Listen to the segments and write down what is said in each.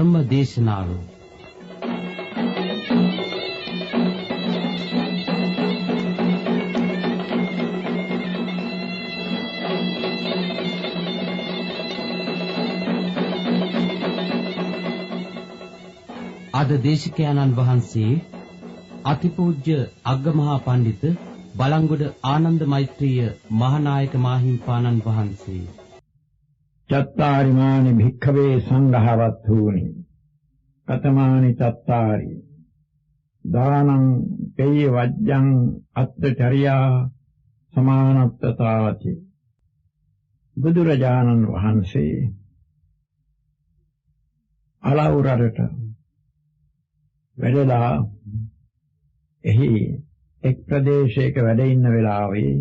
ධර්ම දේශනාව අද දේශකයන්න් වහන්සේ අතිපූජ්‍ය අග්ගමහා පඬිත බලංගොඩ ආනන්ද මෛත්‍රීය මහානායක මාහිම්පාණන් වහන්සේ. චත්තාරිමානි භික්ඛවේ සංඝවත්තුනි කතමානි චත්තාරි දානං පේය වජ්ජං අත්තචරියා සමානත්තතාති. බුදුරජාණන් වහන්සේ අලවුරට වැඩලා එහි එක් ප්‍රදේශයක වැඩ ඉන්න වෙලාවේ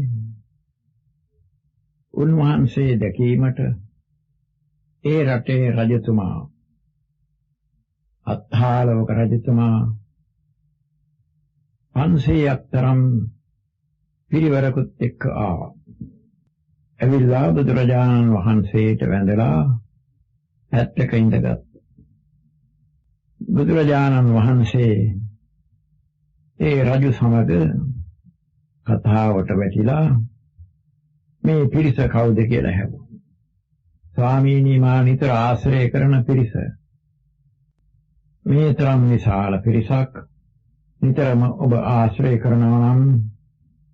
උන්වහන්සේ දැකීමට ඒ රටේ රජතුමා අත්හාලවක රජතුමා 500ක් තරම් පිරිවරකුත් එක්ක ආවා. එවිලා බුදුරජාණන් වහන්සේට වැඳලා ඇත්තක ඉඳගත්. බුදුරජාණන් වහන්සේ ඒ රජු සමග කතාවට වැටිලා මේ පිරිස කවුද කියලා ඇහුවා. ස්වාමීනි මා නිතර ආශ්‍රය කරන පිරිස. මේ තරම් විශාල පිරිසක් නිතරම ඔබ ආශ්‍රය කරනවා නම්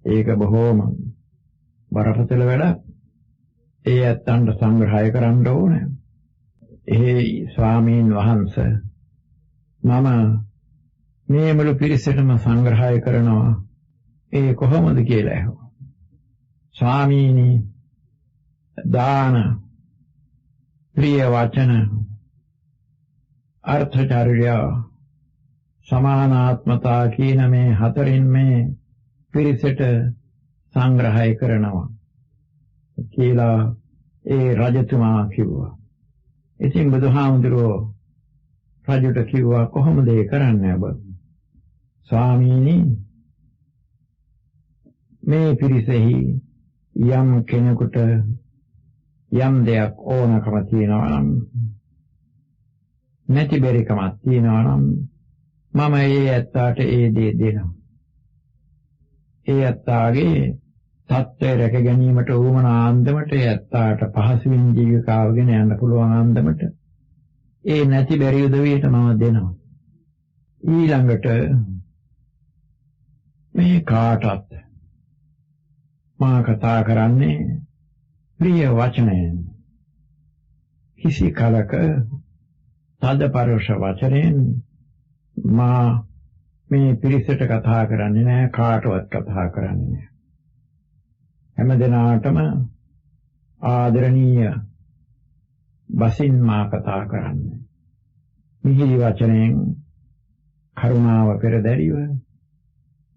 ඒක බොහෝම බරපතල වැඩක්. ඒ ඇත්තන්ට සංග්‍රහය කරන්න ඕනේ. ස්වාමීන් වහන්සේ මම මේ මුළු පිරිසටම සංග්‍රහය කරනවා. ඒ කොහොමද කියලා ඇහුවා. ස්වාමීනි දාන ප්‍රිය වචන අර්ථචර්ය සමානාත්මතා කියන මේ හතරින් මේ පිරිසට සංග්‍රහය කරනවා කියලා ඒ රජතුමා කිව්වා. ඉතින් බුදුහාමුදුරුවෝ රජුට කිව්වා කොහොමද ඒ කරන්නේ ඔබ? ස්වාමීනි මේ පිරිසෙහි යම් කෙනෙකුට යම් දෙයක් ඕනකම තියෙනවා නම් නැති බැරිකමක් තියෙනවා නම් මම ඒ ඇත්තාට ඒ දේ දෙනවා. ඒ ඇත්තාගේ තත්ත්වය රැක ගැනීමට උවමනා අන්දමට ඒ ඇත්තාට පහසුවෙන් ජීවිකාවගෙන යන්න පුළුවන් අන්දමට ඒ නැති බැරි උදවියට මම දෙනවා. ඊළඟට මේ කාටත් මා කතා කරන්නේ ප්‍රිය වචනයෙන්. කිසි කලක තද පරුෂ වචනයෙන් මා මේ පිරිසට කතා කරන්නේ නැහැ, කාටවත් කතා කරන්නේ නැහැ. හැම දිනාටම ආදරණීය බසින් මා කතා කරන්නේ. මිහිරි වචනයෙන් කරුණාව පෙරදැරිව,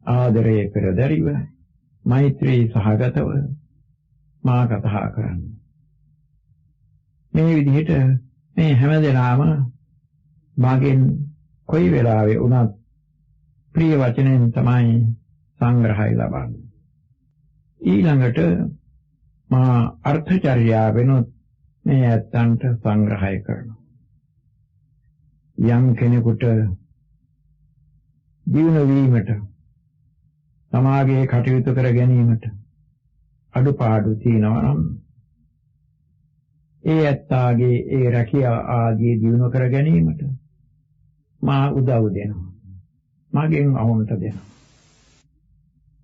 ආදරය පෙරදැරිව, මෛත්‍රී සහගතව මා කතා කරන්නේ. මේ විදිහට මේ හැමදෙනාම මගෙන් කොයි වෙලාවෙ වුණත් ප්‍රිය වචනෙන් තමයි සංග්‍රහය ලබන්නේ. ඊළඟට මා අර්ථචර්යාවෙනොත් මේ ඇත්තන්ට සංග්‍රහය කරනවා. යම් කෙනෙකුට දියුණු වීමට සමාජයේ කටයුතු කර ගැනීමට අඩුපාඩු තියෙනවා නම් ඒ ඇත්තාගේ ඒ රැකියාව ආදී දියුණු කර ගැනීමට මා උදව් දෙනවා. මගෙන් අවුන්ට දෙනවා.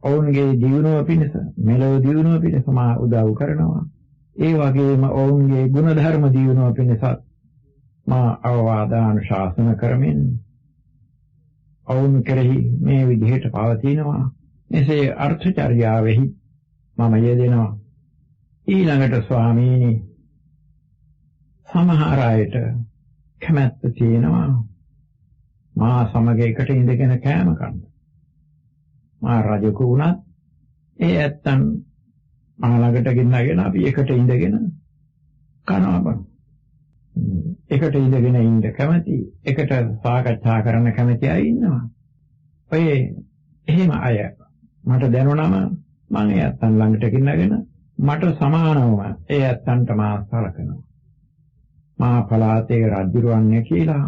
ඔවුන්ගේ දියුණුව පිණිස, මෙලොව දියුණුව පිණිස මා උදව් කරනවා. ඒ වගේම ඔවුන්ගේ ගුණධර්ම දියුණුව පිණිසත් මා අවවාදානුශාසන කරමින් ඔවුන් කෙරෙහි මේ විදිහට පවතිනවා. මෙසේ අර්ථචර්යාවෙහි මම යෙදෙනවා. ඊළඟට ස්වාමීනි සමහර අයට කැමැත්ත තියෙනවා මා සමග එකට ඉඳගෙන කෑම කන්න. මා රජෙකු වුණත් ඒ ඇත්තන් මා ළඟට ගෙන්නගෙන අපි එකට ඉඳගෙන කනවා බං. එකට ඉඳගෙන ඉන්න කැමති, එකට සාකච්ඡා කරන්න කැමති අය ඉන්නවා. ඔය එහෙම අය මට දැනුණම මම ඒ ඇත්තන් ළඟට ගෙන්නගෙන මට සමානවම ඒ ඇත්තන්ට මා සලකනවා. මා පළාතේ රජුරවන්නේ කියලා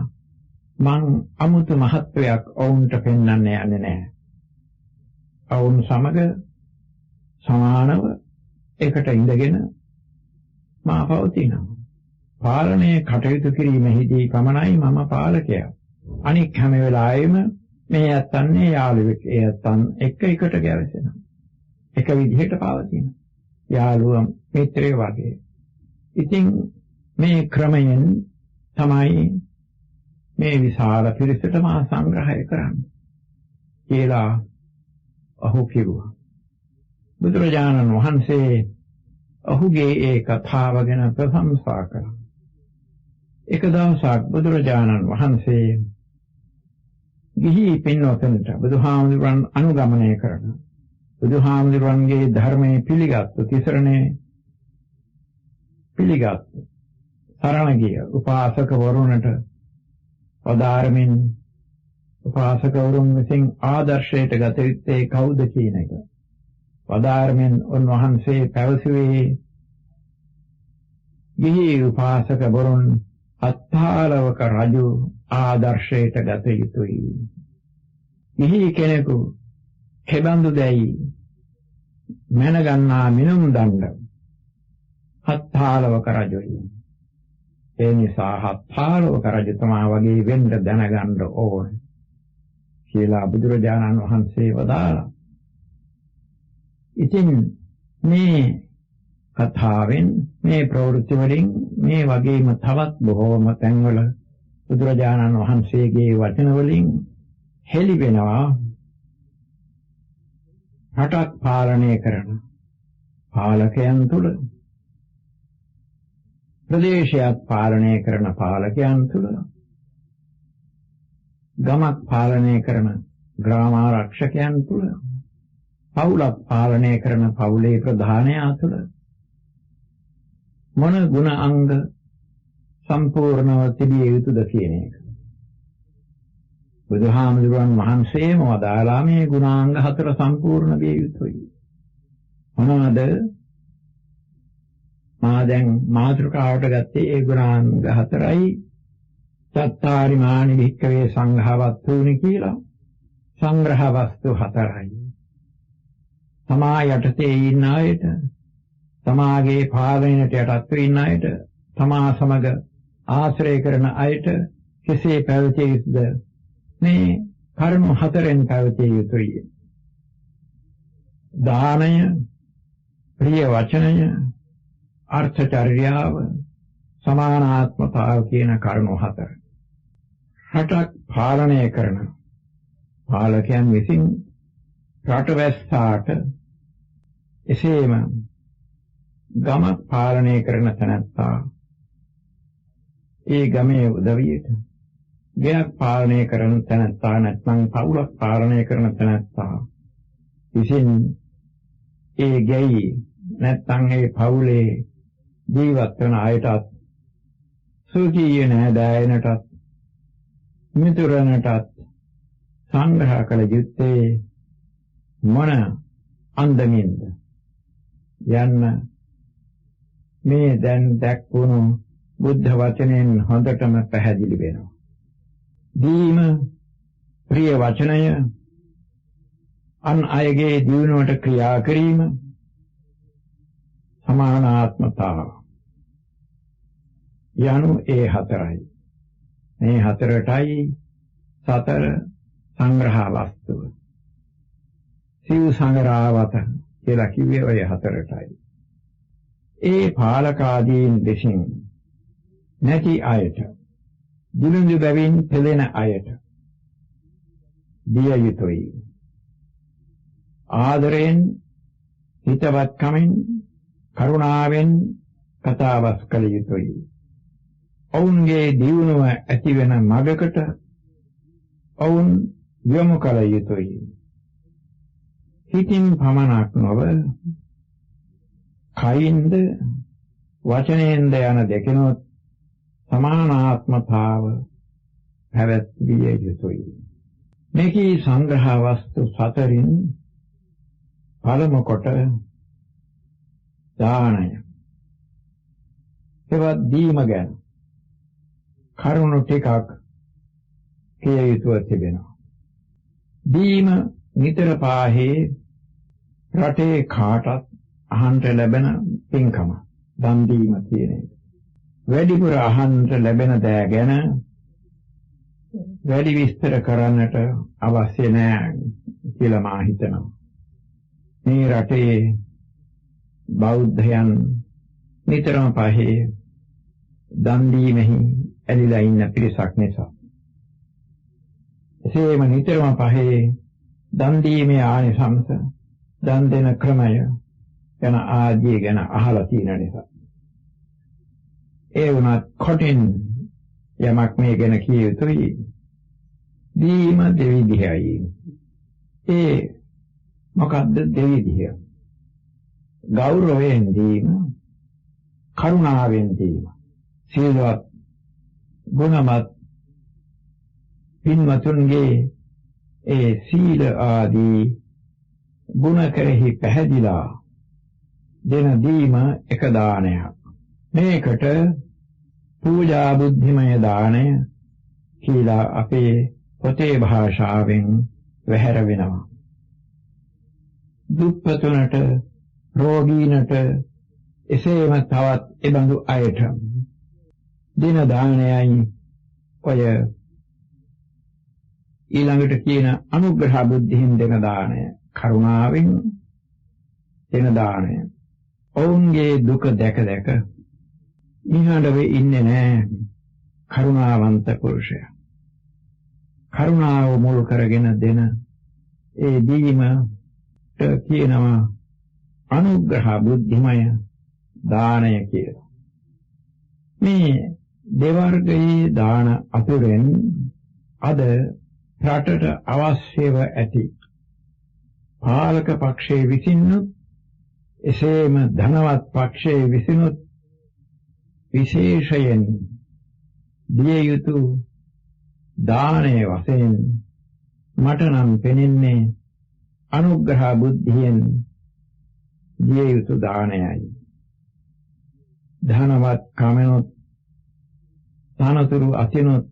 මං අමුතු මහත්වයක් ඔවුන්ට පෙන්වන්න යන්නේ නැහැ. ඔවුන් සමග සමානව එකට ඉඳගෙන මා පවතිනවා. පාලනයේ කටයුතු කිරීමෙහිදී පමණයි මම පාලකයා. අනික් හැම වෙලාවෙම මේ ඇත්තන්නේ යාළුවෙක්. ඒ ඇත්තන් එකට ගැවසෙනවා. එක විදිහට පවතිනවා. යාළුවා මිත්‍රය වගේ. ඉතින් මේ ක්‍රමයෙන් තමයි මේ විශාල පිරිසට මා සංග්‍රහය කරන්නේ කියලා ඔහු කිව්වා. බුදුරජාණන් වහන්සේ ඔහුගේ ඒ කතාව ගැන ප්‍රශංසා කළා. එක දවසක් බුදුරජාණන් වහන්සේ ගිහි පින්වතුන්ට බුදුහාමුදුරන් අනුගමනය කරන බුදුහාමුදුරන්ගේ ධර්මයේ පිළිගත්තු තිසරණේ පිළිගත්තු සරණ ගිය උපාසකවරුන්ට වදාරමින් උපාසකවරුන් විසින් ආදර්ශයට ගත යුත්තේ කවුද කියන එක වදාරමින් උන්වහන්සේ පැවසුවේ ගිහි උපාසකවරුන් අත්තාලවක රජු ආදර්ශයට ගත යුතුයි. ගිහි කෙනෙකු කෙබඳු දැයි මැනගන්නා මිනුම් දණ්ඩ අත්තාලවක රජුයි. ඒ නිසා අත්තාලවක රජතුමා වගේ වෙන්න දැනගන්න ඕන කියලා බුදුරජාණන් වහන්සේ වදාළා. ඉතින් මේ කතාවෙන් මේ ප්‍රවෘත්ති වලින් මේ වගේම තවත් බොහෝම තැන්වල බුදුරජාණන් වහන්සේගේ වචන වලින් හෙළි වෙනවා රටක් පාලනය කරන පාලකයන් තුළ ප්‍රදේශයක් පාලනය කරන පාලකයන් තුළ ගමක් පාලනය කරන ග්‍රාමාරක්ෂකයන් තුළ පවුලක් පාලනය කරන පවුලේ ප්‍රධානයා තුළ මොන ගුණ අංග සම්පූර්ණව තිබිය යුතුද කියන එක. බුදුහාමුදුරන් වහන්සේම වදාළා මේ ගුණාංග 4 සම්පූර්ණ විය යුතුයි. මොනවාද? මා දැන් මාතෘකාවට ගත්තේ ඒ ගුණාංග 4යි. සත්තාරි මානි වික්කවේ සංඝවත්තුනි කියලා සංග්‍රහ වස්තු 4යි. තමා යටතේ ඉන්න අයට, තමාගේ පාලනයට යටත් වෙන්න අයට, තමා සමග ආශ්‍රය කරන අයට කෙසේ පැවතිය යුතුද? මේ කරුණු 4ෙන් පැවතිය යුතුයි. දානය, ප්‍රිය වචනය, අර්ථචර්යාව, සමානාත්මතාව කියන කරුණු 4. රටක් පාලනය කරන පාලකයන් විසින් රටවැස්සාට එසේම ගමක් පාලනය කරන තැනැත්තා ඒ ගමේ උදවියට, ගෙයක් පාලනය කරන තැනැත්තා නැත්නම් පවුලක් පාලනය කරන තැනැත්තා විසින් ඒ ගෙයි නැත්නම් ඒ පවුලේ ජීවත් වන අයටත්, සුඛී නෑදෑයනටත්, මිතුරනටත් සංග්‍රහ කළ යුත්තේ මොන අන්දමින්ද යන්න මේ දැන් දැක්වුණු බුද්ධ වචනයෙන් හොඳටම පැහැදිලි වෙනවා. දීම, ප්‍රිය වචනය, අන් අයගේ දියුණුවට ක්‍රියා කිරීම, සමානාත්මතාව යනු ඒ 4යි. මේ 4ටයි 4 සංග්‍රහ වස්තුව. සිව් සංග්‍රහවත කියලා කිව්වේ ඔය 4ටයි. ඒ පාලකාදීන් දෙසින් නැති අයට, දිනුඳු බැවින් පෙළෙන අයට දිය යුතුයි. ආදරයෙන්, හිතවත්කමින්, කරුණාවෙන් කතාබස් කළ යුතුයි. ඔවුන්ගේ දියුණුව ඇති වෙන මඟකට ඔවුන් යොමු කළ යුතුයි. හිතින් පමණක් නොව කයින්ද වචනයෙන්ද යන දෙකනොත් සමානාත්මතාව පැවැත්විය යුතුයි. මේකී සංග්‍රහ වස්තු 4න් පළමු කොට දානය. ඒවත් දීම ගැන කරුණු ටිකක් කිය යුතුව තිබෙනවා. දීම නිතර පාහේ රටේ කාටත් අහන්ට ලැබෙන පින්කම දන් දීම කියන එක. වැඩිපුර අහන්ට ලැබෙන දෑ ගැන වැඩි විස්තර කරන්නට අවශ්‍ය නැහැ කියලා මා හිතනවා. මේ රටේ බෞද්ධයන් නිතරම පහේ දන් දීමෙහි ඇලිලා ඉන්න පිරිසක් නිසා. එසේම නිතරම පහේ දන් දීමේ ආනිසංස, දන් දෙන ක්‍රමය ගැන ආදී ගැන අහලා තියෙන නිසා. ඒ වුණත් කොටින් යමක් මේ ගැන කිය යුතුයි. දීම දෙවිදිහයි. ඒ මොකද්ද දෙවිදිහ? ගෞරවයෙන් දීම, කරුණාවෙන් දීම, සීලවත් ගුණමත් පින්වතුන්ගේ ඒ සීල ආදී ගුණ කෙරෙහි පැහැදිලා දෙන දීම එක දානයක්. මේකට පූජා බුද්ධිමය දානය කියලා අපේ පොතේ භාෂාවෙන් වැහැර වෙනවා. දුප්පතුනට, රෝගීනට, එසේම තවත් එබඳු අයට දින දානයයි ඔය ඊළඟට කියන අනුග්‍රහ බුද්ධියෙන් දෙන දානය, කරුණාවෙන් දෙන දානය. ඔවුන්ගේ දුක දැක දැක නිහඬව ඉන්නේ නැහැ කරුණාවන්ත පුරුෂයා. කරුණාව මුල් කරගෙන දෙන ඒ දීමට කියනවා අනුග්‍රහ බුද්ධිමය දානය කියලා. මේ දෙවර්ගයේ දාන අතුරෙන් අද රටට අවශ්‍යව ඇති පාලක පක්ෂයේ විසිනුත් එසේම ධනවත් පක්ෂයේ විසිනුත් විශේෂයෙන් දිය යුතු දානයේ වශයෙන් මට නම් පෙනෙන්නේ අනුග්‍රහ බුද්ධියෙන් දිය යුතු දානයයි. ධනවත් කමනොත් තනතුරු අතිනොත්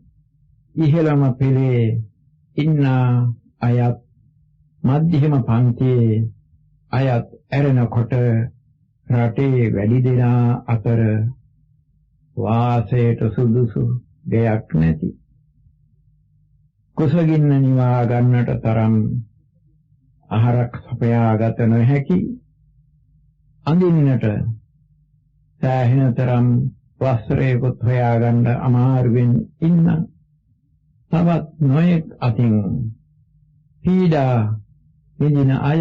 ඉහළම පෙළේ ඉන්න අයත් මධ්‍යම පන්තියේ අයත් ඇරෙනකොට රටේ වැඩි දෙනා අතර වාසයට සුදුසු දෙයක් නැති, කුසගින්න නිවා ගන්නට තරම් ආහාරක් සපයාගත නොහැකි, අඳින්නට සෑහෙන තරම් වස්ත්‍රයකුත් හොයාගන්න අමාරුවෙන් ඉන්න තවත් නොයෙක් අතින් පීඩා විඳින අය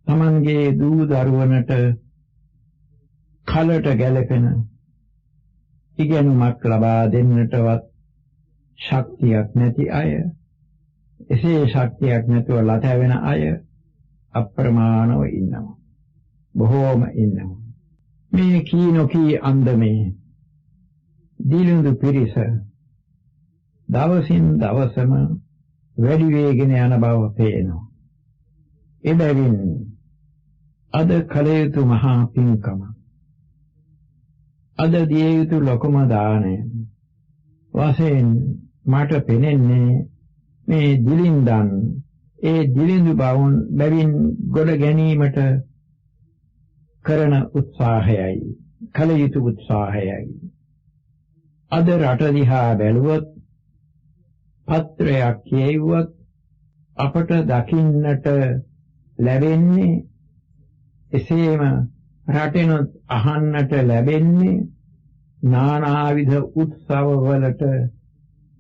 තමන්ගේ දූ දරුවනට කලට ගැලපෙන ඉගෙනුමක් ලබා දෙන්නටවත් ශක්තියක් නැති අය, එසේ ශක්තියක් නැතුව ලතැවෙන අය අප්‍රමාණව ඉන්නවා. බොහෝම ඉන්නවා. මේ කීනොකී අන්දමේ දිලුඳු පිරිස දවසින් දවසම වැඩි වේගෙන යන බව පේනවා. එබැවින් අද කල යුතු මහා පින්කම, අද දිය යුතු ලොකුම දානය වශයෙන් මට පෙනෙන්නේ මේ දිලින්දන්, ඒ දිලිඳු බැවින් ගොඩ ගැනීමට කරන උත්සාහයයි, කල යුතු උත්සාහයයි. අද රට දිහා බැලුවොත්, පත්‍රයක් කියවුවොත් අපට දකින්නට ලැබෙන්නේ, එසේම රටෙනුත් අහන්නට ලැබෙන්නේ නානාවිධ උත්සවවලට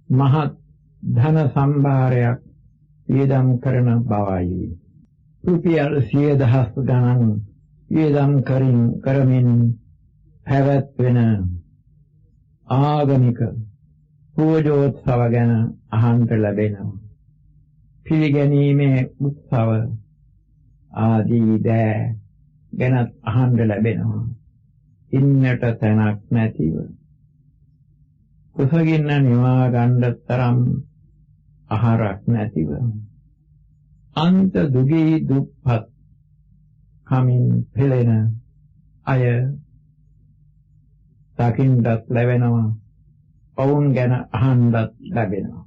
මහත් ධන සම්භාරයක් වියදම් කරන බවයි. රුපියල් 100,000 ගණන් වියදම් කරමින් පැවැත්වෙන ආගමික පූජෝත්සව ගැන අහන්නට ලැබෙනවා. පිළිගැනීමේ උත්සව ආදී දෑ ගැනත් අහන්න ලැබෙනවා. ඉන්නට තැනක් නැතිව, කුසගින්න නිවා ගන්න තරම් ආහාරක් නැතිව, අන්ත දුගී දුප්පත් කමින් පෙළෙන අය දකින්නට ලැබෙනවා. ඔවුන් ගැන අහන්නත් ලැබෙනවා.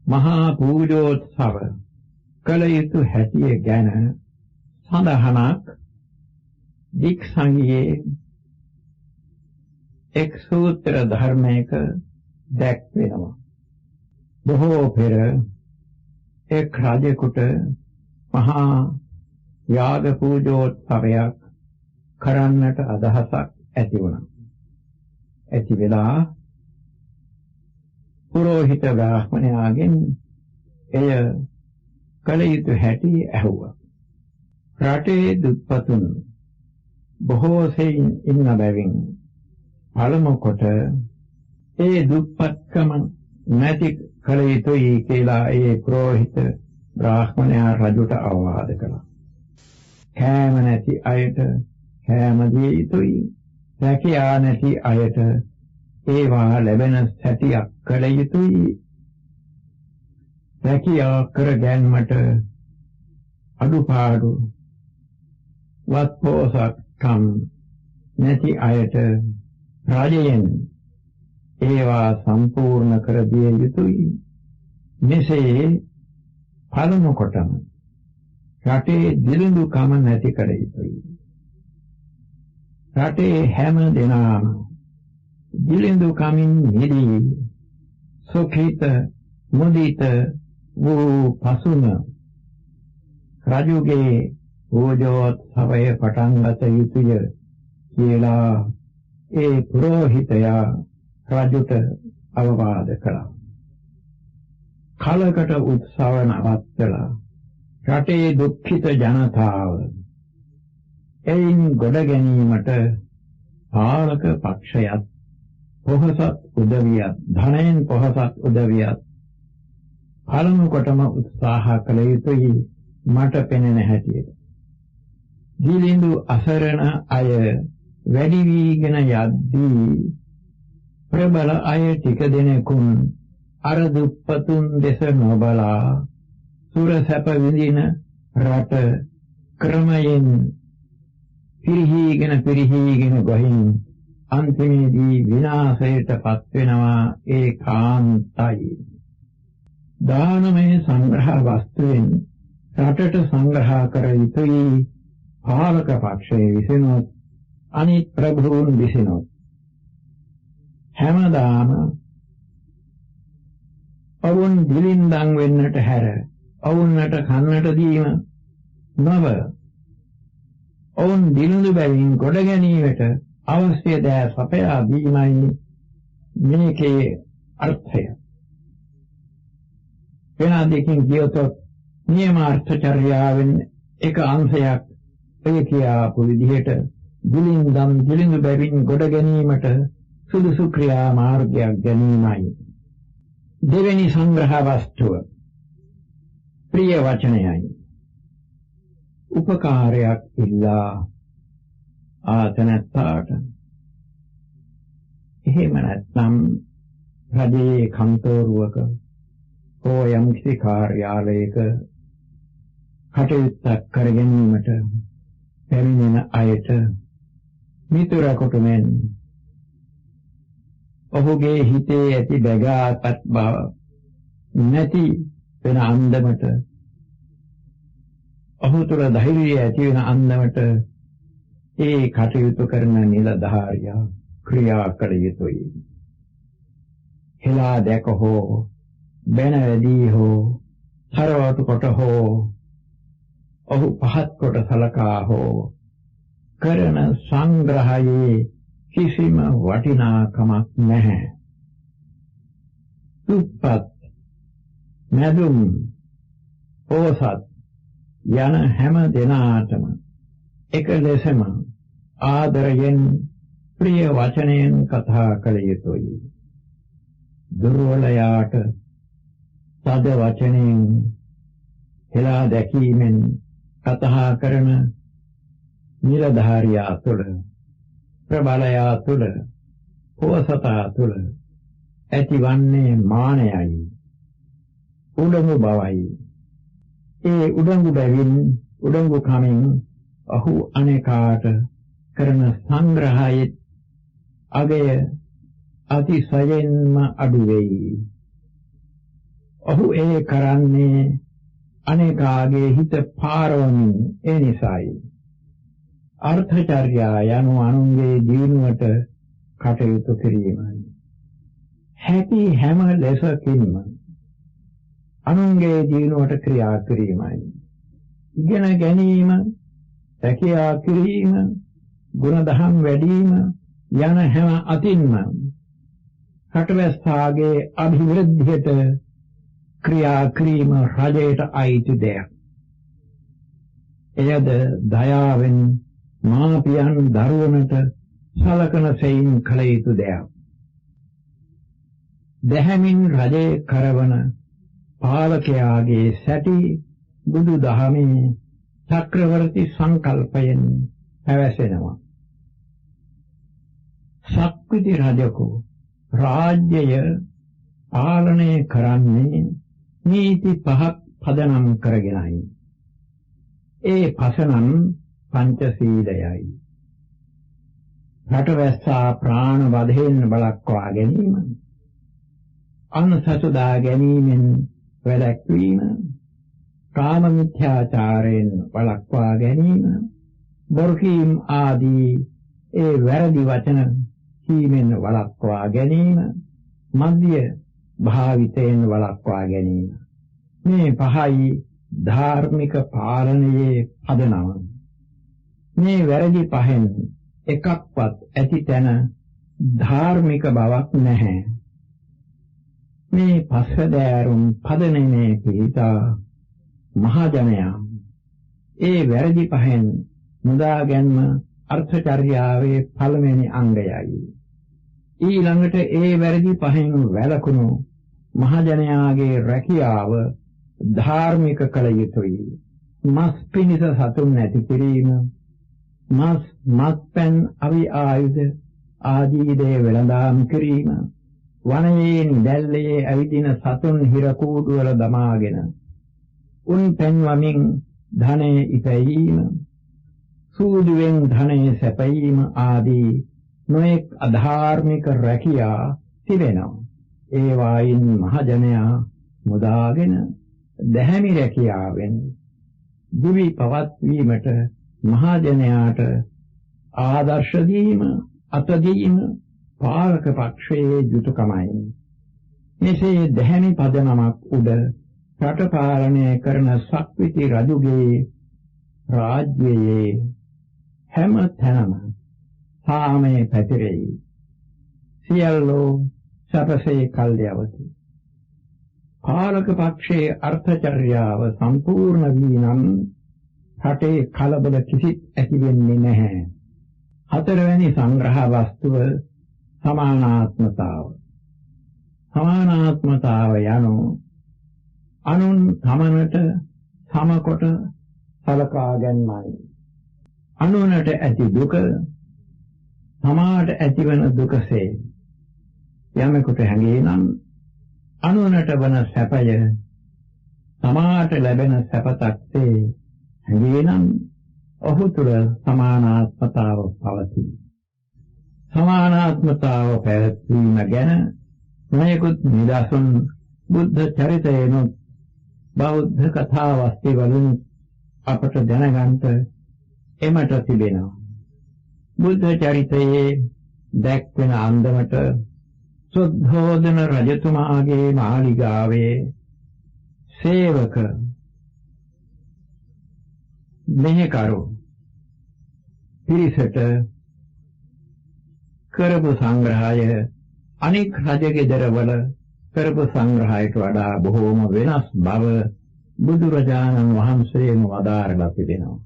මහා පූජෝත්සව කළ යුතු හැටි ගැන සඳහනක් දික් සංගයේ එක් සූත්‍ර ධර්මයක දැක්වෙනවා. බොහෝ පෙර එක් රජෙකුට මහා යාග පූජෝත්සවයක් කරන්නට අදහසක් ඇති වුණා. ඇති වෙලා පුරෝහිත බ්‍රාහ්මණයාගෙන් එය කළ යුතු හැටි ඇහුවා. රටේ දුප්පතුන් බොහෝ සෙයින් ඉන්න බැවින් පළමු කොට ඒ දුප්පත්කම නැති කළ යුතුයි කියලා ඒ පුරෝහිත බ්‍රාහ්මණයා රජුට අවවාද කළා. කෑම නැති අයට කෑම දිය යුතුයි. රැකියා නැති අයට ඒවා ලැබෙන සැටියක් කළ යුතුයි. රැකියා කර ගැනීමට අඩුපාඩු වත්පොසත්කම් නැති අයට රජයෙන් ඒවා සම්පූර්ණ කර දිය යුතුයි. මෙසේ පළමු කොටම රටේ දිලිඳුකම නැති කර යුතුයි. රටේ හැම දෙනාම දිලිඳුකමින් මිදී සුඛිත මුදිත වූ පසුම රජුගේ පූජෝත්සවය පටන් ගත යුතුය කියලා ඒ පුරෝහිතයා රජුට අවවාද කළා. කලකට උත්සව නවත්තලා රටේ දුක්ඛිත ජනතාව එයින් ගොඩ ගැනීමට පාලක පක්ෂයත් පොහොසත් උදවියත් ධනයෙන් පොහොසත් උදවියත් පළමු කොටම උත්සාහ කළ යුතුයි මට පෙනෙන හැටියට. දිලිඳු අසරණ අය වැඩි වීගෙන යද්දී ප්‍රබල අය ටික දෙනෙකුන් අර දුප්පතුන් දෙස නොබලා සුර සැප විඳින රට ක්‍රමයෙන් පිරිහීගෙන ගොහින් අන්තිමේදී විනාශයට පත් වෙනවා ඒකාන්තයි. දානමය සංග්‍රහ වස්තුවෙන් රටට සංග්‍රහ කර යුතුයි පාලක පක්ෂයේ විසිනොත් අනිත් ප්‍රභූන් විසිනොත්. හැමදාම ඔවුන් දිලින්දන් වෙන්නට හැර ඔවුන්ට කන්නට දීම නොව ඔවුන් දිලිඳු බැවින් ගොඩ ගැනීමට අවශ්‍ය දෑ සපයා දීමයි මේකේ අර්ථය. වෙන දෙකින් කියතොත් නියමාර්ථචර්යාවෙන් එක අංශයක් ඔය කියාපු විදිහට දිලිඳු බැවින් ගොඩ ගැනීමට සුදුසු ක්‍රියා මාර්ගයක් ගැනීමයි. දෙවෙනි සංග්‍රහ වස්තුව ප්‍රිය වචනයයි. උපකාරයක් ඉල්ලා ආතනත්තාට එහෙම නැත්නම් රජයේ කන්තෝරුවක හෝ යම් කිසි කාර්යාලයක කටයුත්තක් කර ගැනීමට පැමිණෙන අයට මිතුරෙකුට මෙන් ඔහුගේ හිතේ ඇති බැගාපත් බව නැති වෙන අන්දමට ඔහු තුළ ධෛර්යය ඇති වෙන අන්දමට ඒ කටයුතු කරන නිලධාරියා ක්‍රියා කළ යුතුයි. හෙලා දැක හෝ බැන වැඩි හෝ හරවටු කොට හෝ ඔහු පහත් කොට සලකා හෝ කරන සංග්‍රහයේ කිසිම වටිනාකමක් නැහැ. දුප්පත් මැදුම් පොහොසත් යන හැම දෙනාටම එක ලෙසම ආදරයෙන් ප්‍රිය වචනයෙන් කතා කළ යුතුයි. දුර්වලයාට සද වචනයෙන් හෙලා දැකීමෙන් කතා කරන නිලධාරියා තුළ ප්‍රබලයා තුළ පොහොසතා තුළ ඇතිවන්නේ මානයයි උඩඟු බවයි. ඒ උඩඟු බැවින් උඩඟු කමින් ඔහු අනේකාට කරන සංග්‍රහයේ අගය අතිශයින්ම අඩු වෙයි. ඔහු ඒ කරන්නේ අනේකාගේ හිත පාරවමින්. ඒ නිසායි අර්ථචර්යා යනු අනුන්ගේ දිනුවට කටයුතු කිරීමයි. හැකි හැම ලෙසකින්ම අනුන්ගේ දිනුවට ක්‍රියා කිරීමයි. ඉගෙන ගැනීම, රැකියා කිරීම, ගුණධම් වැඩිම යන හැම අතින්ම රටවැස්සාගේ අභිවෘද්ධියට ක්‍රියා කිරීම රජයට අයිති දෙයක්. එයද දයාවෙන් මාපියන් දරුවනට සලකන සෙයින් කළ යුතු දෙයක්. දැහැමින් රජේ කරවන පාලකයාගේ සැටි බුදු දහමේ චක්‍රවර්ති සංකල්පයෙන් පැවසෙනවා. සක්විති රජකෝ රාජ්‍යය පාලනය කරන්නේ නීති පහක් පදනම් කරගෙනයි. ඒ පසනම් පංචශීලයයි. රටවැස්සා ප්‍රාණ වධයෙන් බලක්වා ගැනීම, අන්සතුදා ගැනීමෙන් වැළැක්වීම, කාම මිත්‍යාචාරයෙන් බලක්වා ගැනීම, බොරුකීම් ආදී ඒ වැරදි වචන කීමෙන් වළක්වා ගැනීම, මද්ය භාවිතයෙන් වළක්වා ගැනීම. මේ පහයි ධාර්මික පාලනයේ පදනම. මේ වැරදි පහෙන් එකක්වත් ඇති තැන ධාර්මික බවක් නැහැ. මේ පස්වැදෑරුම් පදනමේ පිහිටා මහජනයා ඒ වැරදි පහෙන් මුදා ගැනීම අර්ථචර්යාවේ පළවෙනි අංගයයි. ඊළඟට ඒ වැරදි පහෙන් වැළකුණු මහජනයාගේ රැකියාව ධාර්මික කළ යුතුයි. මස් පිණිස සතුන් නැති කිරීම, මත්පැන් අවි ආයුධ ආදී දේ වෙළඳාම් කිරීම, වනයේ නිදැල්ලේ ඇවිදින සතුන් හිර කූඩුවල දමාගෙන උන් පෙන්වමින් ධනෙ ඉපැයීම, සූදුවෙන් ධනෙ සැපයීම ආදී නොඑක් අධාර්මික රැකියා තිබෙනවා. ඒ වයින් මහජනයා මුදාගෙන දැහැමි රැකියාවෙන් දිවි පවත්වීමට මහජනයාට ආදර්ශ දීම, අත දීම පාලක පක්ෂයේ යුතුයකමයි. මෙසේ දැහැමි පදනමක් උඩ රට පාලනය කරන සක්විති රජුගේ රාජ්‍යයේ හැම තැනම සාමය පැතිරෙයි. සියල්ලෝ සපසේ කල්යවති. පාලක පක්ෂයේ අර්ථචර්යාව සම්පූර්ණ වී නම් රටේ කලබල කිසිත් ඇති වෙන්නේ නැහැ. හතරවැනි සංග්‍රහ වස්තුව සමානාත්මතාව. සමානාත්මතාව යනු අනුන් තමනට සමකොට සලකා ගැනීමයි. අනුනට ඇති දුක තමාට ඇතිවන දුකසේ යමෙකුට හැඟේ නම් අනුනට වන සැපය තමාට ලැබෙන සැපතක්සේ හැඟේ නම් ඔහු තුළ සමානාත්මතාව පවතී. සමානාත්මතාව පැවැත්වීම ගැන නොයෙකුත් නිදසුන් බුද්ධ චරිතයෙනුත් බෞද්ධ කථාවස්තුවලින් අපට දැනගන්ට එමට තිබෙනවා. බුද්ධ චරිතයේ දැක්වෙන අන්දමට සුද්ධෝදන රජතුමාගේ මාලිගාවේ සේවක මෙහෙකරු පිරිසට කරපු සංග්‍රහය අනෙක් රජගෙදරවල කරපු සංග්‍රහයට වඩා බොහෝම වෙනස් බව බුදුරජාණන් වහන්සේම වදාරලා තිබෙනවා.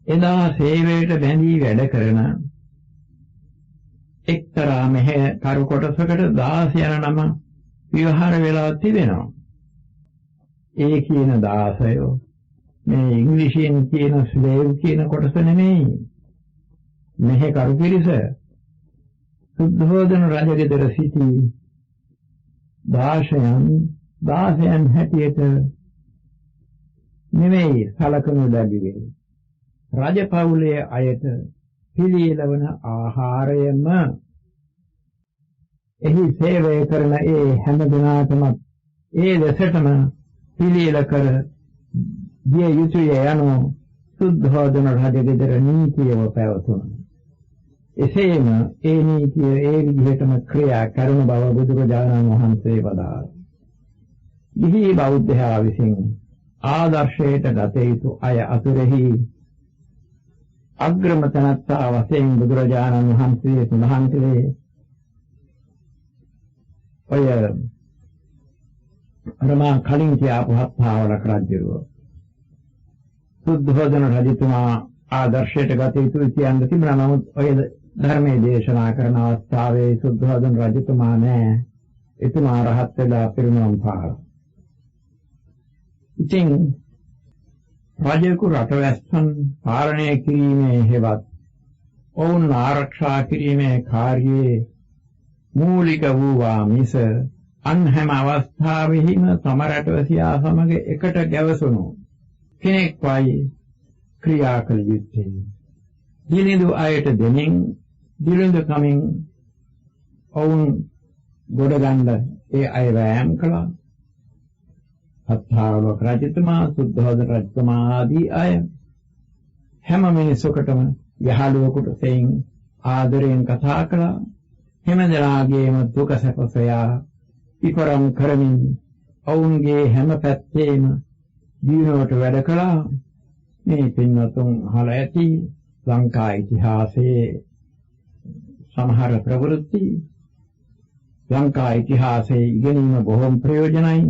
එදා සේවයට බැඳී වැඩ කරන එක්තරා මෙහෙකරු කොටසකට 16 යන නම විවහාර වෙලා තිබෙනවා. ඒ කියන 16 මේ ඉංග්‍රීසියෙන් කියන ස්ලේව් කියන කොටස නෙමෙයි. මෙහෙකරු පිරිස සුද්ධෝදන රජගෙදර සිටි 16න් හැටියට නෙමෙයි සලකනු ලැබුවේ. රජපෞලේ අයට පිළියෙලවන ආහාරයම එහි සේවය කරන ඒ හැම දිනාටම ඒ දෙසටම පිළියෙල කර දිය යුතුය යන සුද්ධෝදන රජගෙදර නීතියව පැවතුණා. එසේම ඒ නීතිය ඒ විදිහටම ක්‍රියා කරන බව බුදුරජාණන් වහන්සේ වදාළා. ගිහි බෞද්ධයා විසින් ආදර්ශයට ගත යුතු අය අතුරෙහි අග්‍රම තනත්තා වශයෙන් බුදුරජාණන් වහන්සේ සඳහන් කළේ ඔය රමා කලින් කියපු හත්පාවලක රජුව. සුද්ධෝදන රජතුමා ආදර්ශයට ගත යුතුයි කියන තිබුණා. නමුත් ඔය ධර්මයේ දේශනා කරන අවස්ථාවේ සුද්ධෝදන රජතුමා නෑ. එතුමා රහත් වෙලා පිරිනමන පාලා. ඉතින් රජෙකු රටවැස්සන් පාලනය කිරීමේ හෙවත් ඔවුන් ආරක්ෂා කිරීමේ කාර්යයේ මූලික වූවා මිස අන් හැම අවස්ථාවෙහිම තම රටවැසියා සමග එකට ගැවසුණු කෙනෙක් වයි ක්‍රියා කළ යුත්තේ. දිලිඳු අයට දෙමින් දිලිඳු කමින් ඔවුන් ගොඩ ගන්න ඒ අය වෑයම් කළා. අත්හාවක රජතුමා සුද්ධෝදන රජතුමා ආදී අය හැම මිනිසෙකුටම යහළුවෙකුට තෙයින් ආදරයෙන් කතා කළා. හැම දෙනාගේම දුක සැපසයා ඉපරම් කරමින් ඔවුන්ගේ හැම පැත්තේම දිනුවට වැඩ කළා. මේ පින්වතුන් අහලා ඇති ලංකා ඉතිහාසයේ සමහර ප්‍රවෘත්ති ලංකා ඉතිහාසයේ ඉගෙනීම බොහොම ප්‍රයෝජනයි.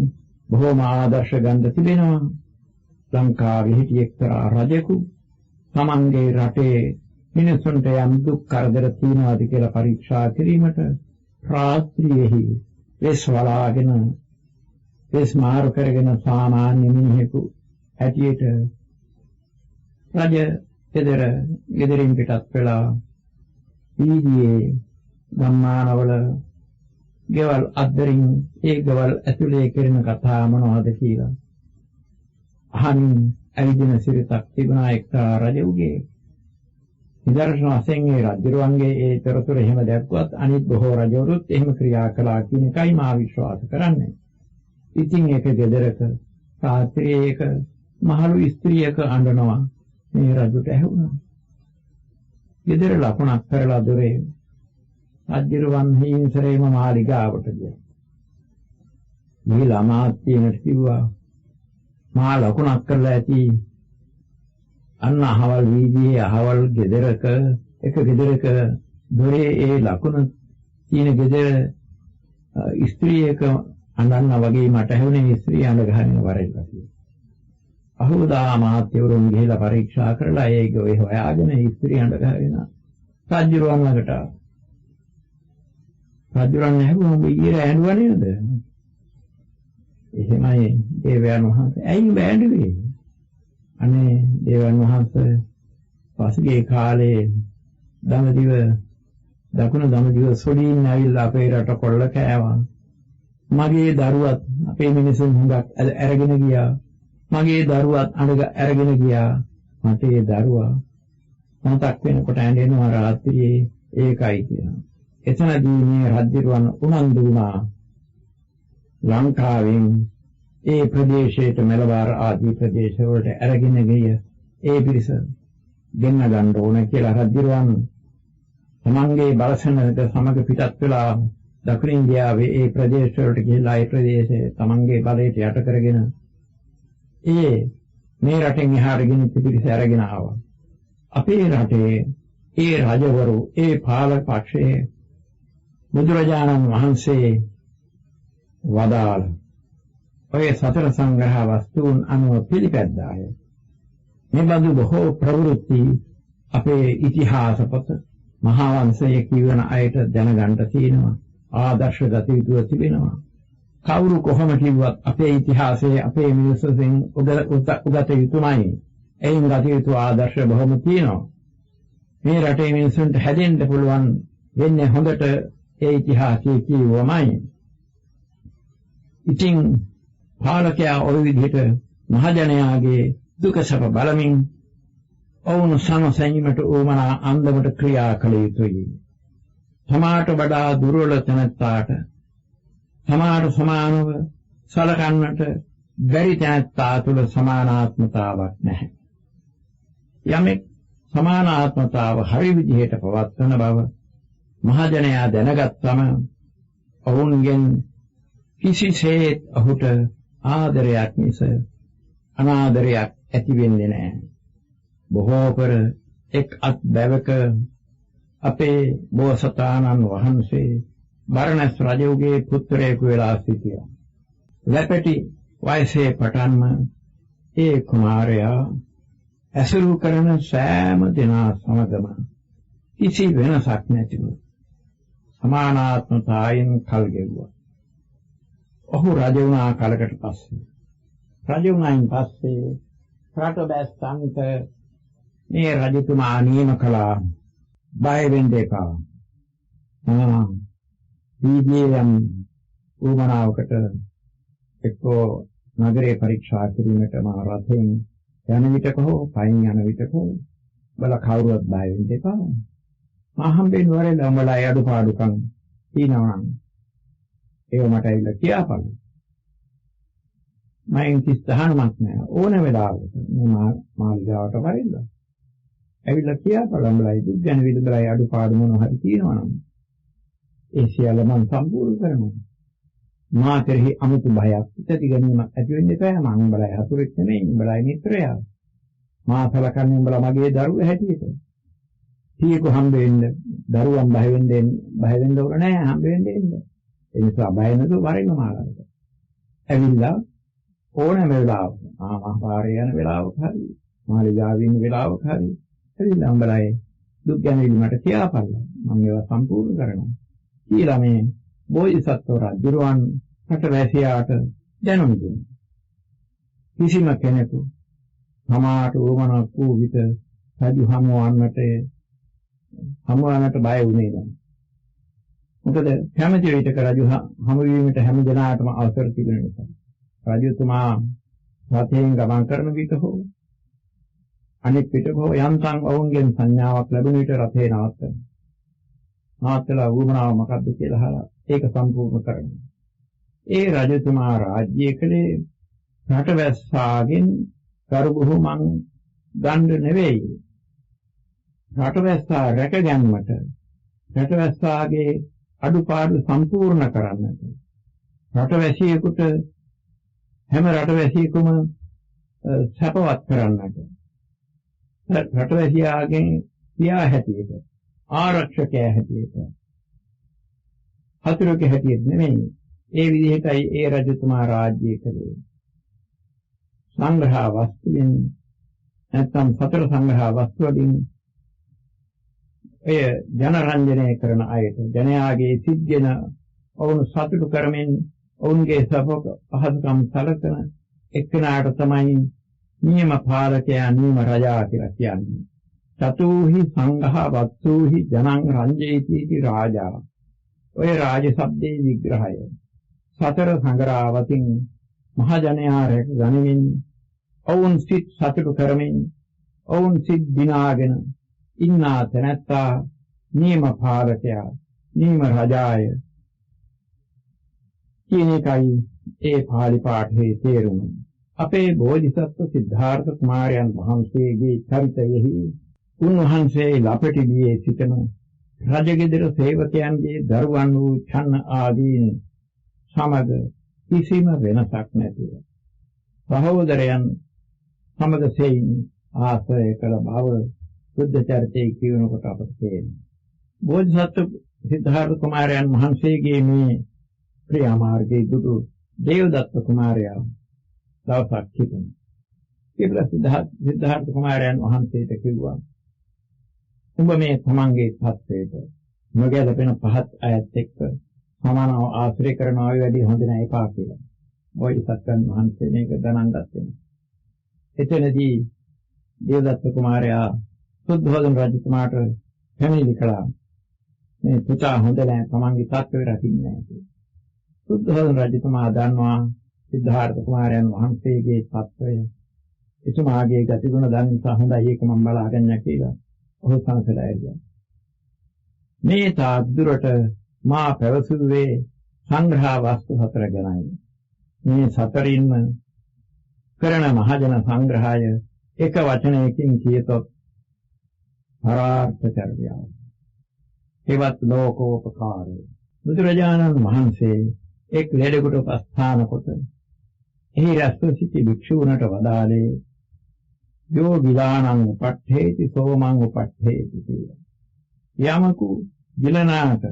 බොහෝම ආදර්ශ ගන්න තිබෙනවා. ලංකාවේ හිටි එක්තරා රජෙකු තමන්ගේ රටේ මිනිසුන්ට යම් දුක් කරදර තියනවාද කියලා පරීක්ෂා කිරීමට රාත්‍රියේහි වෙස් වලාගෙන වෙස් මාරු කරගෙන සාමාන්‍ය මිනිහෙකු ඇටියට රජ ගෙදරින් පිටත් වෙලා වීදියේ ගම්මානවල ගෙවල් අද්දරින් ඒ ගෙවල් ඇතුලේ කරන කතා මොනවද කියලා අහමින් ඇවිදින සිරිතක් තිබුණා එක්තරා රජුගේ. නිදර්ශන වශයෙන් ඒ රජුරුවන්ගේ ඒ තොරතුරු එහෙම දැක්වත් අනිත් බොහෝ රජවරුත් එහෙම ක්‍රියා කළා කියන එකයි මා විශ්වාස කරන්නේ. ඉතින් ඒක ගෙදරක රාත්‍රියේක මහලු ස්ත්‍රියක අඬනවා මේ රජුට ඇහුණා. ගෙදර ලකුණක් කරලා දොරේ රජුරුවන් හිංසරේම මාලිගාවට ගියා. මේ ළමාත් තියෙනට කිව්වා මා ලකුණක් කරලා ඇති අන්න අහවල් වීදියේ අහවල් ගෙදරක එක ගෙදරක දොරේ ඒ ලකුණ තියෙන ගෙදර ස්ත්‍රියක අඬනවා වගේ මට ඇහුනේ ස්ත්‍රිය අඬ ගහන වරෙල්ලා කියලා. අහුවදා මාත්‍යවරුන් ගිහිලා පරීක්ෂා කරලා ඒක ඔය හොයාගෙන ස්ත්‍රිය අඬ ගහගෙන රජුරුවන් ළඟට රජුරන් ඇහුවා ඔබ ඊර ඇඬුවා නේද? එහෙමයි දේවයන් වහන්සේ. ඇයි බෑඬුවේ? අනේ දේවයන් වහන්සේ පසුගිය කාලේ දකුණු දඹදිව සොඩින් ඇවිල්ලා අපේ රට කොල්ල කෑවා. මගේ දරුවත් අපේ මිනිසුන් හුඟක් අරගෙන ගියා. මගේ දරුවත් අරගෙන ගියා. මට ඒ දරුවා මතක් වෙනකොට ඇඬෙනවා රාත්‍රියේ ඒකයි කියනවා. එතනදී මේ රජුරුවන් උනන්දු වුණා ලංකාවෙන් ඒ ප්‍රදේශයට මෙලවාර ආදී ප්‍රදේශවලට අරගෙන ගිය ඒ පිරිස ගෙන්න ගන්න ඕන කියලා රජුරුවන් තමන්ගේ බලසේනට සමග පිටත් වෙලා දකුණු ඉන්දියාවේ ඒ ප්‍රදේශවලට ගිහිලා ඒ ප්‍රදේශයේ තමන්ගේ බලයට යට කරගෙන මේ රටෙන් එහාට ගෙන පිටිස අරගෙන ආවා. අපේ රටේ ඒ රජවරු ඒ පාලක පක්ෂයේ බුදුරජාණන් වහන්සේ වදාළ ඔය සතර සංග්‍රහ වස්තුන් අනුව පිළිපැද්දාය. මේ බඳු බොහෝ ප්‍රවෘත්ති අපේ ඉතිහාස පොත මහා වංශයේ කියවන අයට දැනගන්න තියෙනවා. ආදර්ශ ගත යුතුව තිබෙනවා. කවුරු කොහොම කිව්වත් අපේ ඉතිහාසයේ අපේ මිනිස්සුන් උගත යුතුමයි. එයින් ගත යුතු ආදර්ශ බොහොම තියෙනවා. මේ රටේ මිනිසුන්ට හැදෙන්න පුළුවන් වෙන්නේ හොඳට ඒ ඉතිහාසයේ කියවමයි. ඉතින් පාලකයා ওই විදිහට මහජනයාගේ දුක සැප බලමින් ඔවුන් සමසැනීමට උවමනා අන්දමට ක්‍රියා කළ යුතුයි. සමාට වඩා දුර්වල තැනැත්තාට සමාට සමානව සලකන්නට බැරි තැනැත්තා තුළ සමානාත්මතාවක් නැහැ. යමෙක් සමානාත්මතාව හරි විදිහට පවත්වන බව මහජනයා දැනගත්තම ඔවුන්ගෙන් කිසිසේත් ඔහුට ආදරයක් මිස අනාදරයක් ඇති වෙන්නේ නැහැ. බොහෝ පෙර එක් අත් බැවක අපේ බෝසතාණන් වහන්සේ බරණැස් රජුගේ පුත්‍රයෙකු වෙලා සිටියා. ලැපටි වයසේ පටන්ම ඒ කුමාරයා ඇසුරු කරන සෑම දෙනා සමගම කිසි වෙනසක් නැතිව සමානාත්මතාවයෙන් කල් ගෙවුවා. ඔහු රජ වුණා කලකට පස්සේ. රජ වුණායින් පස්සේ රට බැස්සන්ට මේ රජතුමා නියම කළා බය වෙන්න එපා. දීගියම් උමනාවකට එක්කෝ නගරේ පරීක්ෂා කිරීමට මා රථයෙන් යන විටක හෝ පයින් යන විටක බල කවුරුවත් බය වෙන්න එපා. මා හම්බෙන්න වරේ ළමලා අඩුපාඩුකම් තියෙනවා නම් ඒව මට ඇවිල්ලා කියපන්. මම කිසිතහනමක් නෑ ඕන වෙලාවක මේ මාලිගාවට වරින්න. ඇවිල්ලා කියපන් ළමලා දුක් ගැන විඳලා අඩුපාඩු මොනවා හරි තියෙනවා නම් ඒ සියල්ල මම සම්පූර්ණ කරනවා. මා කෙරෙහි අමුතු භයක් ඇති ගැනීමක් ඇති වෙන්න එපා. මම උඹලා හතුරෙක් නෙමෙයි උඹලා මිත්‍රයා. මා සලකන්නේ උඹලා මගේ දරුවෝ හැටියට. කීයක හම්බ වෙන්න දරුවන් බය වෙන්න ඕන නෑ හම්බ වෙන්න එන්න. ඒ නිසා බය නැතුව වරින්න මාළකට. ඇවිල්ලා ඕනෑම වෙලාවක මහපාරේ යන වෙලාවක හරි මාළිගාවේ ඉන්න වෙලාවක හරි ඇවිල්ලා උඹලා දුක් ගැන මට කියපල්ලා. මම ඒවා සම්පූර්ණ කරනවා. කියලා මේ බෝධිසත්ව රජුරුවන් රටවැසියාට දැනුම් දුන්නා. කිසිම කෙනෙකු සමාට උවමනක් වූ විට රජු හමුවන්නට බය වුණේ නැහැ. මොකද කැමති විටක රජු හමු වීමට හැම දිනාටම අවසර තිබෙන නිසා. රජතුමා රථයෙන් ගමන් කරන විට හෝ අනෙක් විටක හෝ යන්තම් ඔවුන්ගෙන් සංඥාවක් ලැබුණ විට රථේ නවත්තනවා. නවත්තලා වුමනාව මොකද්ද කියලා අහලා ඒක සම්පූර්ණ කරනවා. ඒ රජතුමා රාජ්‍ය කලේ රටවැස්සාගෙන් කරු බුහුමන් ගන්න නෙවෙයි. රටවැස්සා රැක ගැනීමට රටවැස්සාගේ අඩුපාඩු සම්පූර්ණ කරන්නට රටවැසියෙකුට හැම රටවැසියෙකුම සැපවත් කරන්නට රටවැසියාගෙන් පියා හැටියට ආරක්ෂකයා හැටියට හතුරුක හැටියට නෙමෙයි. ඒ විදිහටයි ඒ රජතුමා රාජ්‍ය කළේ. සංග්‍රහ වස්තුවෙන් නැත්නම් සතර සංග්‍රහ වස්තු වලින් එය ජනරංජනය කරන අයට ජනයාගේ සිද්ධින ඔවුන් සතුටු කරමින් ඔවුන්ගේ සපක පහසුකම් සැලකන එක්කෙනාට තමයි නියම පාලකයා නියම රජා කියලා කියන්නේ. චතුහි සංඝහ වත්තුහි ජනං රංජේති රාජා. ඔය රාජ શબ્දේ විග්‍රහය. සතර සංග්‍රහවතින් මහජනයා රැක ගනිමින් ඔවුන් සිත් සතුටු කරමින් ඔවුන් සිත් දිනාගෙන ඉන්නා තැනැත්තා නියම පාලකයා නියම රජාය කියන එකයි ඒ පාලි පාඨයේ තේරුම. අපේ බෝධිසත්ව සිද්ධාර්ථ කුමාරයන් වහන්සේගේ චරිතයෙහි උන්වහන්සේ ලපටිදියේ සිටින රජගෙදර සේවකයන්ගේ දරුවන් වූ ඡන්න ආදීන් සමග කිසිම වෙනසක් නැතිව සහෝදරයන් සමග සෙයින් ආශ්‍රය කළ බව බුද්ධ චරිතයේ කියනකොට අපට තේරෙනවා. බෝධිසත්ව සිද්ධාර්ථ කුමාරයන් වහන්සේගේ මේ ක්‍රියා මාර්ගයේ දුටු දේවදත්ත කුමාරයා දවසක් හිටියා. කියලා සිද්ධාර්ථ කුමාරයන් වහන්සේට කිව්වා උඹ මේ තමන්ගේ තත්ත්වයට නොගැලපෙන පහත් අයත් එක්ක සමානව ආශ්‍රය කරනවා වැඩි හොඳ නැහැ එපා කියලා. බෝධිසත්වයන් වහන්සේ මේක ගණන් ගත්තා. එතනදී දේවදත්ත කුමාරයා සුද්ධෝදන රජතුමාට පැමිණිලි කළා. මේ පුතා හොඳ නැහැ තමන්ගේ තත්ත්වය රකින්නේ නැහැ කියලා. සුද්ධෝදන රජතුමා දන්නවා සිද්ධාර්ථ කුමාරයන් වහන්සේගේ තත්ත්වය. එතුමාගේ ගතිගුණ දන්න නිසා හොඳයි ඒක මම බලාගන්න කියලා. ඔහු සංසලයි. මේ තාද්දුරට මා පැවසුවේ සංග්‍රහ වස්තු 4 ගැනයි. මේ 4ින්ම කරන මහජන සංග්‍රහය එක වචනයකින් කියතොත් පරාර්ථ චර්යාව. ඒවත් ලෝකෝපකාරය. බුදුරජාණන් වහන්සේ එක් ලෙඩෙකුට උපස්ථාන කොට එහි රැස්ව සිටි භික්ෂූන්ට වදාළේ යෝ විලානං උපට්ඨේති සෝමං උපට්ඨේති කියලා. යමකු විලනාට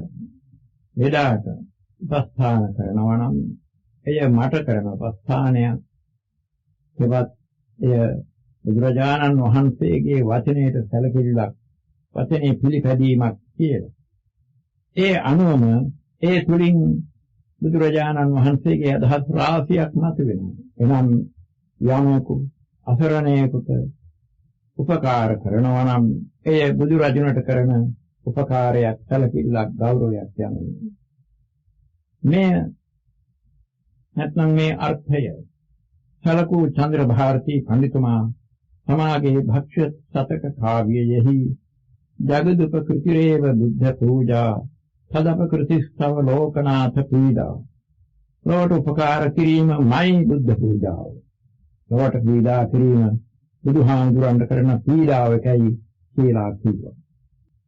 ලෙඩාට උපස්ථාන කරනවා නම් එය මට කරන උපස්ථානයක්. ඒවත් එය බුදුරජාණන් වහන්සේගේ වචනයට සැලකිල්ලක්, වචනේ පිළිපැදීමක් කියලා. ඒ අනුවම ඒ තුලින් බුදුරජාණන් වහන්සේගේ අදහස් රාශියක් මතුවෙනවා. එනම් යමකු අසරණයෙකුට උපකාර කරනවා නම් එය බුදුරජුණට කරන උපකාරයක්, සැලකිල්ලක්, ගෞරවයක් යන්නේ. මේ නැත්නම් මේ අර්ථය සලකූ චන්ද්‍ර භාරතී පඬිතුමා තමාගේ භක්ෂ සතක කාව්‍යයෙහි ජගදුපකෘතිරේව බුද්ධ පූජා සදපකෘතිස්තව ලෝකනාථ පීඩා. ලෝට උපකාර කිරීමයි බුද්ධ පූජාව. ලෝට පීඩා කිරීම බුදුහාමුදුරන්ට කරන පීඩාවකයි කියලා කිව්වා.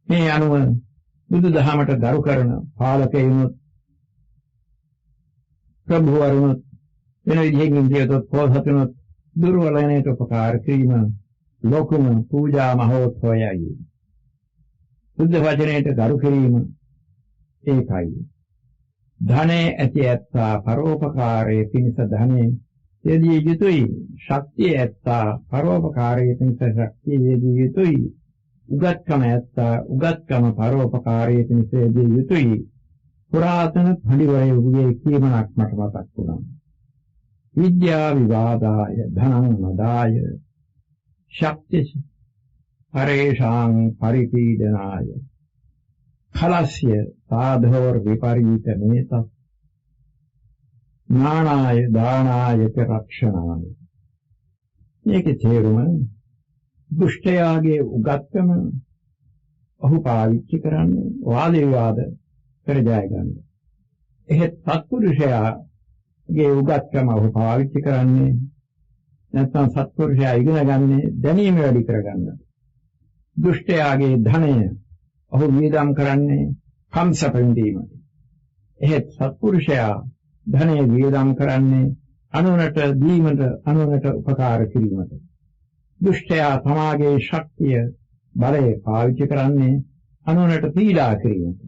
මේ අනුව බුදුදහමට ගරු කරන පාලකයන්ුත් ප්‍රභූවරුත් වෙන විදිහකින් කියතොත් පොහොසතුනුත් දුර්වලයන්ට උපකාර කිරීම ලෝකම පූජා මහෝත්සවයයි. බුද්ධ වචනයට ගරු කිරීම ඒකයි. ධනේ ඇති ඇත්තා පරෝපකාරයේ පිණිස ධනේ යෙදිය යුතුයි. ශක්තිය ඇත්තා පරෝපකාරයේ පිණිස ශක්තිය යෙදිය යුතුයි. උගත්කම ඇත්තා උගත්කම පරෝපකාරයේ පිණිස යෙදිය යුතුයි. පුරාතන පඬිවරයෙකුගේ කියමනක් මට මතක් වුණා. විද්‍යා විවාදාය ධනං නදාය ශක්ති පරේෂාං පරිපීඩනාය khalaस्य සාධෝර් විපරීත මේත ඥානාය දානාය රක්ෂණාය. මේකේ තේරුම දුෂ්ටයාගේ උගත්කම ඔහු පාවිච්චි කරන්නේ වාද විවාද කර ජය ගන්න. එහෙත් සත්පුරුෂයාගේ උගත්කම ඔහු පාවිච්චි කරන්නේ නැත්නම් සත්පුරුෂයා ඉගෙන ගන්නේ දැනීම වැඩි කරගන්න. දුෂ්ටයාගේ ධනය ඔහු වියදම් කරන්නේ කම්සපෙන්දීමට. එහෙත් සත්පුරුෂයා ධනය වියදම් කරන්නේ අනුනට දීමට, අනුනට උපකාර කිරීමට. දුෂ්ටයා තමාගේ ශක්තිය බලය පාවිච්චි කරන්නේ අනුනට පීඩා කිරීමට.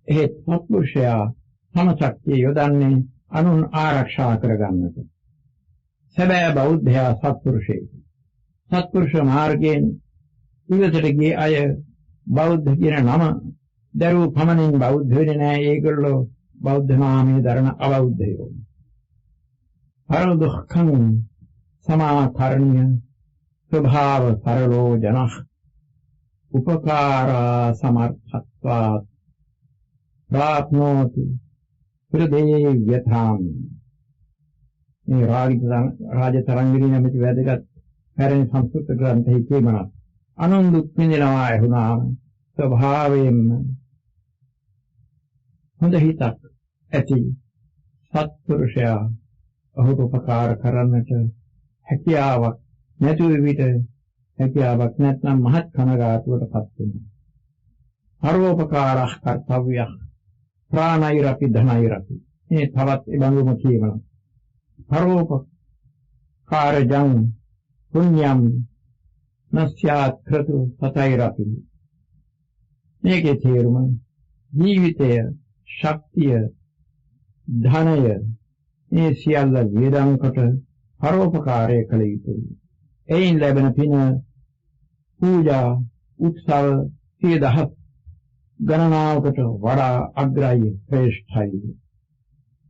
එහෙත් සත්පුරුෂයා තම ශක්තිය යොදන්නේ අනුන් ආරක්ෂා කරගන්නට. සැබෑ බෞද්ධයා සත්පුරුෂයෙකි. සත්පුරුෂ මාර්ගයෙන් ඉවතට ගිය අය බෞද්ධ කියන නම දරුව පමණින් බෞද්ධ වෙන්නේ නැහැ. ඒගොල්ලෝ බෞද්ධ නාමයේ දරන අබෞද්ධයෝ. පරදුක්ඛං සමාකරණ්‍ය ස්වභාව සරලෝ ජනഃ උපකාරා සමර්ථත්වා ප්‍රාප්නෝති හෘදේ යථාම්. මේ රාජතරංගිනී නැමැති වැදගත් පැරණි සංස්කෘත ග්‍රන්ථයේ කියමනක්. අනුන් දුක් විඳිනවා ඇහුණාම ස්වභාවයෙන්ම හොඳ හිතක් ඇති සත්පුරුෂයා ඔහුට උපකාර කරන්නට හැකියාවක් නැතුව විට හැකියාවක් නැත්නම් මහත් කනගාටුවටපත් වෙනවා. පරෝපකාරः කර්තව්‍යः ප්‍රාණෛරපි ධනෛරපි. මේ තවත් ඉබඳුම කියනවා. පරෝපකාරජං පුඤ්ඤම් නස්යාත් ක්‍රතු සතෛරපි. මේකේ තේරුම ජීවිතය, ශක්තිය, ධනය මේ සියල්ල වියදම් කොට පරෝපකාරය කළ යුතුයි. එයින් ලැබෙන පින පූජා උත්සව 10000 ගණනාවකට වඩා අග්‍රයි, ශ්‍රේෂ්ඨයි.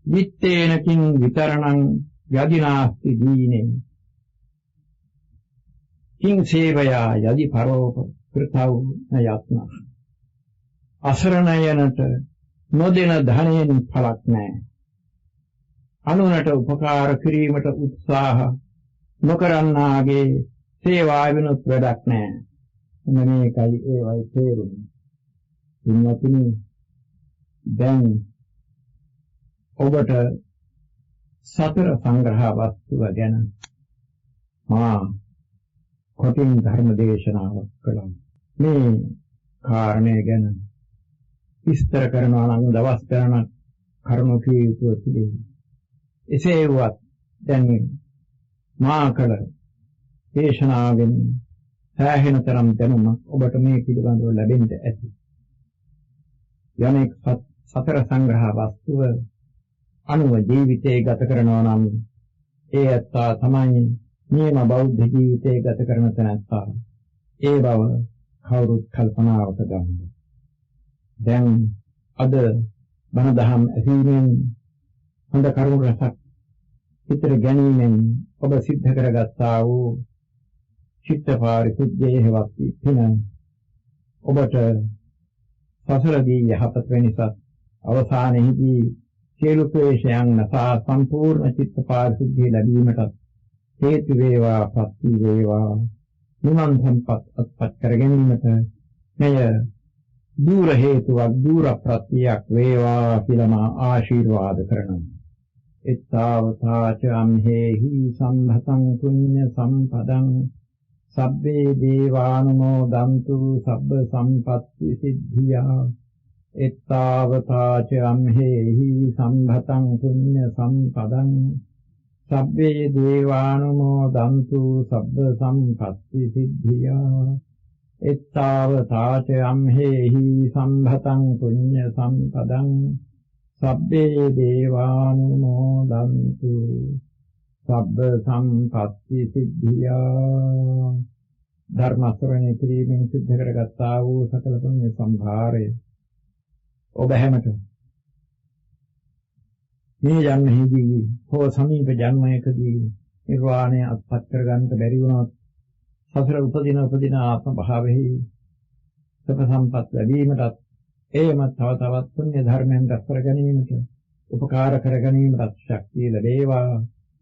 විත්තේනකින් විතරණං යදිනාස්ති දීනේ කිං සේවයා යදි පරෝපකෘතව් නයත්නං. අසරණයනට නොදෙන ධනයෙන් පළක් නැහැ. අනුනට උපකාර කිරීමට උත්සාහ නොකරන්නාගේ සේවාවෙනුත් වැඩක් නැහැ. මේකයි ඒවයි තේරුම. ඉන්නතුනි දැන් ඔබට සතර සංග්‍රහ වස්තුව ගැන මා කොටින් ධර්ම දේශනාවක් කළා. මේ කාරණය ගැන විස්තර කරනවා නම් දවස් ගණනක් කරුණු කිය යුතු තිබේ. එසේ වුවත් දැන් මා කළ දේශනාවෙන් සෑහෙන තරම් දැනුමක් ඔබට මේ පිළිබඳව ලැබෙන්න ඇති. යමෙක් සතර සංග්‍රහ වස්තුව අනුව ජීවිතේ ගත කරනවා නම් ඒ ඇත්තා තමයි නියම බෞද්ධ ජීවිතේ ගත කරන තැනැත්තා. ඒ බව කවුරුත් කල්පනාවට ගන්න. දැන් අද බණ දහම් ඇසීමෙන් හොඳ කරුණු රසක් හිතට ගැනීමෙන් ඔබ සිද්ධ කරගත්තා වූ චිත්ත පාරිශුද්ධියේ හෙවත් පින ඔබට සසරදී යහපත් වෙනසක් අවසානයේදී සියලු ක්ලේශයන් නැසා සම්පූර්ණ චිත්ත පාරිශුද්ධිය ලැබීමට හේතු වේවා ප්‍රති වේවා නිවන් සම්පත් අත්පත් කර ගැනීමට මෙය දූර හේතුවක් දූර ප්‍රත්‍යක් වේවා කියලා මා ආශිර්වාද කරනවා. එත්තාවතාච අම්හෙහි සම්භතං පුඤ්ඤ සම්පදං සබ්බේ දේවානුමෝදන්තු සබ්බ සම්පත්ති සිද්ධියා. එත්තාවතාච අම්හෙහි සම්භතං පුඤ්ඤ සම්පදං සබ්බේ දේවානුමෝදන්තු සබ්බ සම්පත්ති සිද්ධියා. එත්තාවතාච අම්හෙහි සම්භතං පුඤ්ඤ සම්පදං සබ්බේ දේවානුමෝදන්තු සබ්බ සම්පත්ති සිද්ධියා. ධර්ම ශ්‍රවණය කිරීමෙන් සිද්ධ කරගත්තා වූ සකල පුණ්‍ය සම්භාරය ඔබ හැමත මේ ජන්මෙහිදී හෝ සමීප ජන්මයකදී නිර්වාණය අත්පත් කරගන්නට බැරි වුණොත් සතර උපදින ආත්ම භාවයේ සබ සම්පත් ලැබීමටත් එයම තව තවත් පුණ්‍ය ධර්මයන් රැස් කර ගැනීමට උපකාර කර ගැනීමට ශක්තිය ලැබේවා.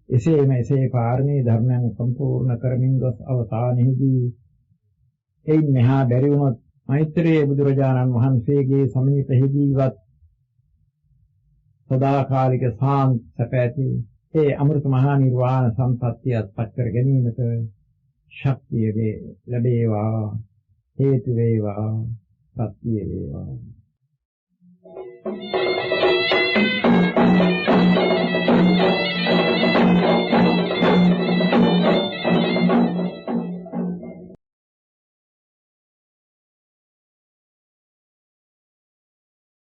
එසේම එසේ පාරමී ධර්මයන් සම්පූර්ණ කරමින් ගොස් අවසානයේදී එයින් මෙහා බැරි වුණොත් මෛත්‍රී බුදුරජාණන් වහන්සේගේ සමීපෙහිදීවත් සදාකාලික සාන්ත සැපැති ඒ අමෘත මහා නිර්වාණ සම්පත්තිය අත්පත් කර ගැනීමට ශක්තිය ලැබේවා. හේතු වේවා. සත්‍ය වේවා.